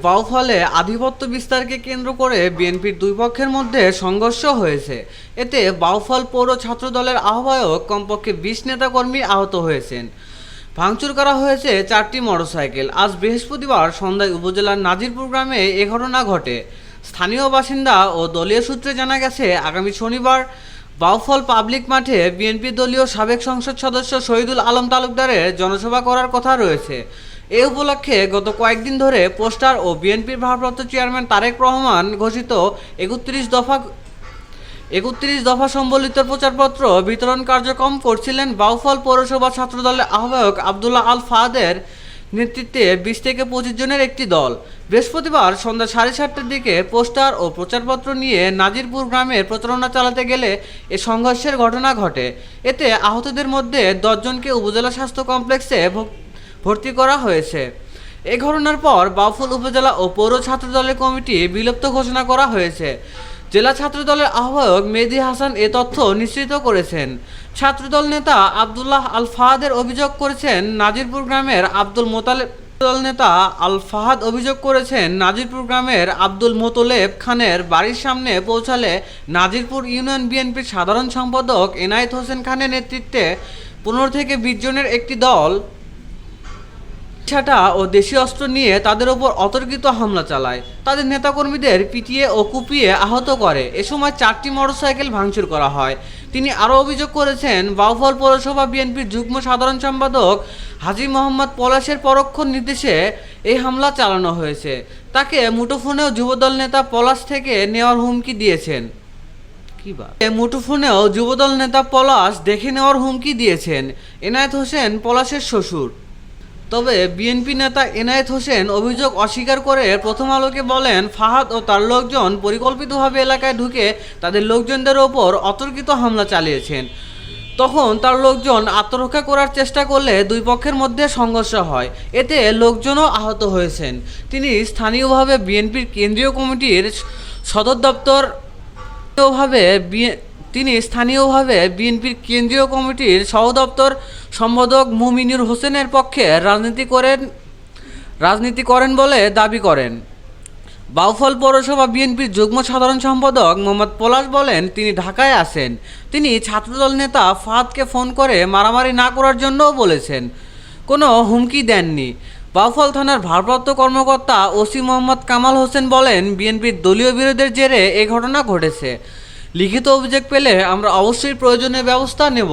বাউফলে আধিপত্য বিস্তারকে কেন্দ্র করে বিএনপির দুই পক্ষের মধ্যে সংঘর্ষ হয়েছে। এতে বাউফল পৌর ছাত্রদলের আহ্বায়ক কমপক্ষে ২০ নেতাকর্মী আহত হয়েছেন। ভাঙচুর করা হয়েছে ৪টি মোটরসাইকেল। আজ বৃহস্পতিবার সন্ধ্যায় উপজেলার নাজিরপুর গ্রামে এ ঘটনা ঘটে। স্থানীয় বাসিন্দা ও দলীয় সূত্রে জানা গেছে, আগামী শনিবার বাউফল পাবলিক মাঠে বিএনপি দলীয় সাবেক সংসদ সদস্য শহীদুল আলম তালুকদারের জনসভা করার কথা রয়েছে। এ উপলক্ষে গত কয়েকদিন ধরে পোস্টার ও বিএনপির ভারপ্রাপ্ত চেয়ারম্যান তারেক রহমান ঘোষিত ৩১ দফা সম্বলিত প্রচারপত্র বিতরণ কার্যক্রম করছিলেন। বাউফল পৌরসভা ছাত্রদলের আহ্বায়ক আবদুল্লাহ আল ফাহাদের নেতৃত্বে ২০ থেকে ২৫ জনের একটি দল বৃহস্পতিবার সন্ধ্যা ৭:৩০টার দিকে পোস্টার ও প্রচারপত্র নিয়ে নাজিরপুর গ্রামের প্রচারণা চালাতে গেলে এ সংঘর্ষের ঘটনা ঘটে। এতে আহতদের মধ্যে ১০ জনকে উপজেলা স্বাস্থ্য কমপ্লেক্সে ভর্তি করা হয়েছে। এ ঘটনার পর বাউফল উপজেলা ও পৌর ছাত্রদলের কমিটি বিলুপ্ত ঘোষণা করা হয়েছে। জেলা ছাত্রদলের আহ্বায়ক মেহেদী হাসান এ তথ্য নিশ্চিত করেছেন। ছাত্রদল নেতা আবদুল্লাহ আল ফাহাদের অভিযোগ করেছেন নাজিরপুর গ্রামের আব্দুল মোতালেব দল নেতা আল ফাহাদ অভিযোগ করেছেন নাজিরপুর গ্রামের আব্দুল মোতলেব খানের বাড়ির সামনে পৌঁছালে নাজিরপুর ইউনিয়ন বিএনপির সাধারণ সম্পাদক এনায়েত হোসেন খানের নেতৃত্বে ১৫ থেকে ২০ জনের একটি দল ছাটা ও দেশীয় অস্ত্র নিয়ে তাদের ওপর অতর্কিত হামলা চালায়। তাদের নেতাকর্মীদের পিটিয়ে ও কুপিয়ে আহত করে। এ সময় ৪টি মোটরসাইকেল ভাঙচুর করা হয়। তিনি আরও অভিযোগ করেছেন, বাউফল পৌরসভা বিএনপির যুগ্ম সাধারণ সম্পাদক হাজী মোহাম্মদ পলাশের পরোক্ষ নির্দেশে এই হামলা চালানো হয়েছে। তাকে মুঠোফোনেও যুবদল নেতা পলাশ থেকে নেওয়ার হুমকি দিয়েছেন। মুঠোফোনেও যুবদল নেতা পলাশ দেখে নেওয়ার হুমকি দিয়েছেন এনায়েত হোসেন, পলাশের শ্বশুর। তবে বিএনপি নেতা এনায়েত হোসেন অভিযোগ অস্বীকার করে প্রথম আলোকে বলেন, ফাহাদ ও তার লোকজন পরিকল্পিতভাবে এলাকায় ঢুকে তাদের লোকজনদের ওপর অতর্কিত হামলা চালিয়েছেন। তখন তার লোকজন আত্মরক্ষা করার চেষ্টা করলে দুই পক্ষের মধ্যে সংঘর্ষ হয়। এতে লোকজনও আহত হয়েছেন। স্থানীয়ভাবে বিএনপির কেন্দ্রীয় কমিটির সহ দপ্তর সম্পাদক মুমিনুর হোসেনের পক্ষে রাজনীতি করেন বলে দাবি করেন। বাউফল পৌরসভা বিএনপির যুগ্ম সাধারণ সম্পাদক মোহাম্মদ পলাশ বলেন, তিনি ঢাকায় আছেন। তিনি ছাত্রদল নেতা ফাহাদকে ফোন করে মারামারি না করার জন্যও বলেছেন, কোনো হুমকি দেননি। বাউফল থানার ভারপ্রাপ্ত কর্মকর্তা ওসি মোহাম্মদ কামাল হোসেন বলেন, বিএনপির দলীয় বিরোধের জেরে এ ঘটনা ঘটেছে। লিখিত অভিযোগ পেলে আমরা অবশ্যই প্রয়োজনীয় ব্যবস্থা নেব।